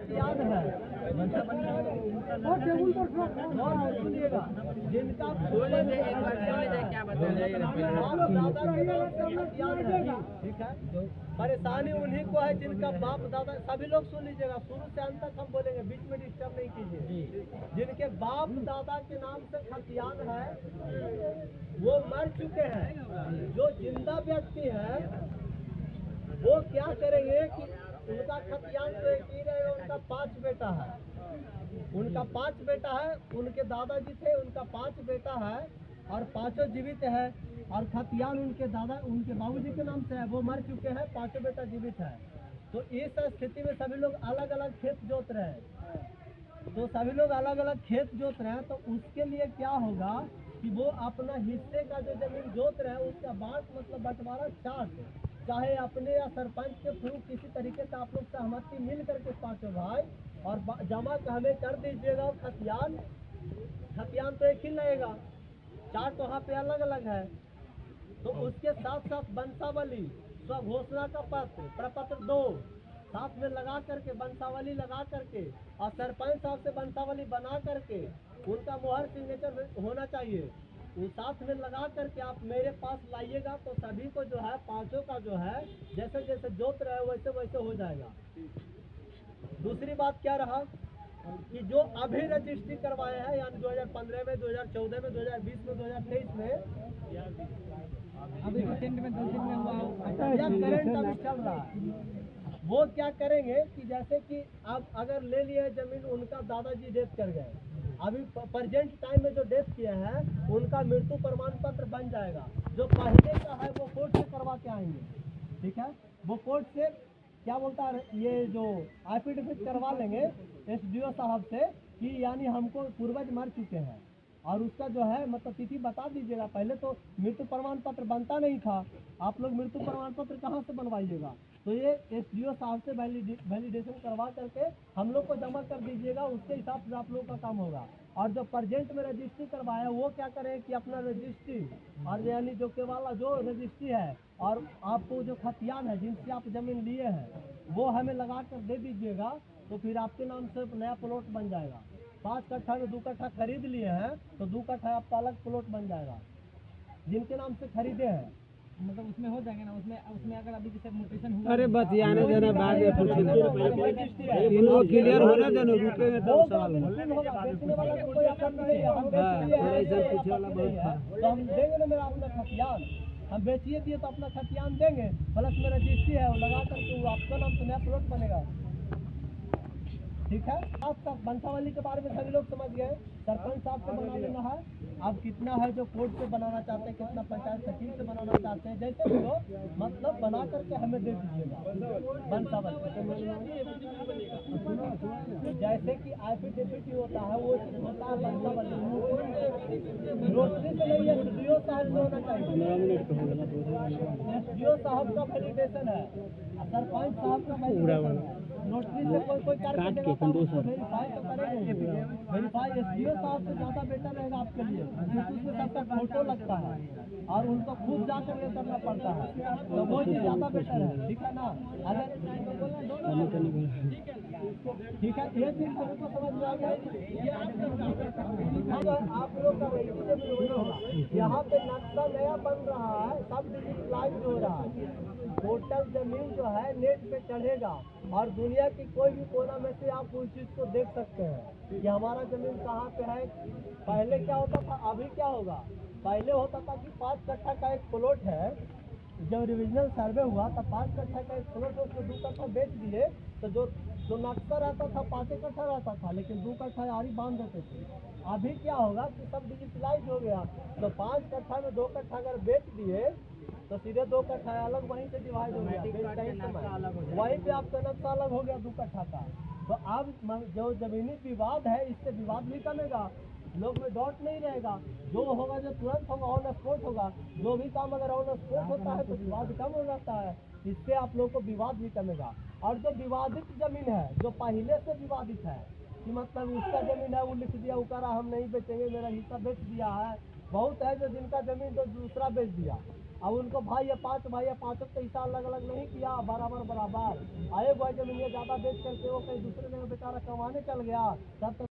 खतियान है, सुनिएगा, जिनका ठीक है, परेशानी उन्हीं को है जिनका बाप दादा, सभी लोग सुन लीजिएगा, शुरू से अंत तक हम बोलेंगे, बीच में डिस्टर्ब नहीं कीजिए। जिनके बाप दादा के नाम से खतियान है वो मर चुके हैं। जो जिंदा व्यक्ति है वो क्या करेंगे कि उनका खतियान तो एक ही रहेगा, उनका 5 बेटा है, उनका 5 बेटा है, उनके दादाजी थे, उनका 5 बेटा है और 5 जीवित है, और खतियान उनके दादा उनके बाबूजी के नाम से है, वो मर चुके हैं, 5 बेटा जीवित है। तो इस स्थिति में सभी लोग अलग अलग खेत जोत रहे हैं, तो सभी लोग अलग अलग खेत जोत रहे हैं, तो उसके लिए क्या होगा कि वो अपना हिस्से का जो जमीन जोत रहे हैं उसका बांट मतलब बंटवारा चार्ट, चाहे अपने या सरपंच के थ्रू किसी तरीके से आप लोग सहमति मिल करके 5 भाई और जमा हमें कर दीजिएगा। खतियान तो एक ही लगेगा, चार्ट वहाँ पे अलग अलग है। तो उसके साथ साथ वंशावली, स्वघोषणा का पत्र, प्रपत्र 2 साथ में लगा करके, वंशावली लगा करके, और सरपंच साहब से वंशावली बना करके उनका मुहर सिग्नेचर होना चाहिए, वो साथ में लगा करके आप मेरे पास लाइएगा। तो सभी को जो है 5 का जो है जैसे जैसे जोत रहे वैसे वैसे हो जाएगा। दूसरी बात क्या रहा कि जो अभी रजिस्ट्री करवाए हैं, यानी 2015 में, 2014 में, 2020 में, 2023 में, अभी रिसेंट में 2 दिन में हुआ या करंट अभी चल रहा है, वो क्या करेंगे कि जैसे कि आप अगर ले लिए जमीन, उनका दादाजी डेथ कर गए, अभी प्रेजेंट टाइम में जो डेथ किए हैं उनका मृत्यु प्रमाण पत्र बन जाएगा। जो पहले का है वो कोर्ट से करवा के आएंगे, ठीक है, वो कोर्ट से क्या बोलता है, ये जो एफिडेविट करवा लेंगे एसडीओ साहब से कि यानी हमको पूर्वज मर चुके हैं, और उसका जो है मतलब तिथि बता दीजिएगा। पहले तो मृत्यु प्रमाण पत्र बनता नहीं था, आप लोग मृत्यु प्रमाण पत्र कहाँ से बनवाइएगा, तो ये एसडीओ साहब से वैलिडेशन करवा करके हम लोग को जमा कर दीजिएगा, उसके हिसाब से आप लोगों का काम होगा। और जो प्रेजेंट में रजिस्ट्री करवाया वो क्या करें कि अपना रजिस्ट्री और यानी जो केवाला जो रजिस्ट्री है और आपको जो खतियान है जिनसे आप जमीन लिए हैं वो हमें लगा कर दे दीजिएगा, तो फिर आपके नाम से नया प्लॉट बन जाएगा। 5 कट्ठा में 2 कट्ठा खरीद लिए हैं तो 2 कट्ठा आपका अलग प्लॉट बन जाएगा। जिनके नाम से खरीदे हैं मतलब उसमें हो जाएगा ना, उसमें अगर अभी जैसे म्यूटेशन हुआ, अरे बस आने देना, बाद में इनको क्लियर होने देना, रुके में तब सवाल होगा। बेचने वाला को कोई आपत्ति नहीं है, हम बेच दिए तो हम देंगे ना मेरा अपना खतियान, हम बेचिए दिए तो अपना खतियान देंगे, प्लस में रजिस्ट्री है वो लगा करके वो आपका नाम से नया प्लॉट बनेगा, ठीक है। आज तक वंशावली के बारे में सभी लोग समझ गए, सरपंच साहब से बना लेना है, अब कितना है जो कोर्ट से बनाना चाहते हैं, कितना पंचायत सचिव से बनाना चाहते हैं, जैसे भी हो मतलब बना करके हमें दे दीजिएगा वंशावली। जैसे कि एफिडेविट होता है वो चीज होता है वंशावली, नोटरी से नहीं, एसडीओ साहब से होना चाहिए, एसडीओ साहब का वैलिडेशन है, सरपंच साहब का वैलिडेशन है। नोटरी से कोई कार्य करेगा तो वेरीफाई तो करेंगे, वेरीफाई एसडीओ साहब से ज़्यादा बेटर रहेगा आपके लिए, क्योंकि उसमें सबका फोटो लगता है और उनको खुद जाकर ये करना पड़ता है, तो वो चीज़ ज़्यादा बेटर है, ठीक है ना। अगर ठीक है, ये चीज़ सभी को समझ में आ गया। आप लोग का यहाँ पे नक्शा नया बन रहा है, सब डिजिटलाइज हो रहा है, टोटल जमीन जो है नेट पे चढ़ेगा और दुनिया की कोई भी कोना में से आप उस चीज़ को देख सकते हैं कि हमारा जमीन कहाँ पे है। पहले क्या होता था, अभी क्या होगा, पहले होता था कि 5 कट्ठा का एक प्लॉट है, जब रिविजनल सर्वे हुआ तब 5 कट्ठा का एक प्लॉट उसको 2 कट्ठा बेच दिए, तो जो नक्शा रहता था 5 कट्ठा रहता था, लेकिन 2 कट्ठा यारी बांध देते थे। अभी क्या होगा कि सब डिजिटलाइज हो गया, तो 5 कट्ठा में 2 कट्ठा अगर बेच दिए तो सीधे 2 कट्ठा अलग वहीं से डिवाइड हो गया, वहीं पे आपका नक्शा अलग हो गया 2 कट्ठा का। तो अब जो जमीनी विवाद है इससे विवाद भी कमेगा, लोग में डॉट नहीं रहेगा, जो होगा जो तुरंत होगा ऑन स्पॉट होगा, जो भी काम अगर ऑन स्पॉट होता है तो विवाद कम हो जाता है, इससे आप लोग को विवाद भी कमेगा। और जो विवादित जमीन है जो पहले से विवादित है कि मतलब उसका जमीन है वो लिख दिया, वो कह रहा हम नहीं बेचेंगे, मेरा हिस्सा बेच दिया है, बहुत है जो जिनका जमीन तो दूसरा बेच दिया। अब उनको भाई है, पांच भाई है, पांचों का हिस्सा अलग अलग नहीं किया, बराबर बराबर। आए भाई जमीन ये ज्यादा बेच करके वो कहीं दूसरे जगह बेचारा कमाने चल गया, तब तक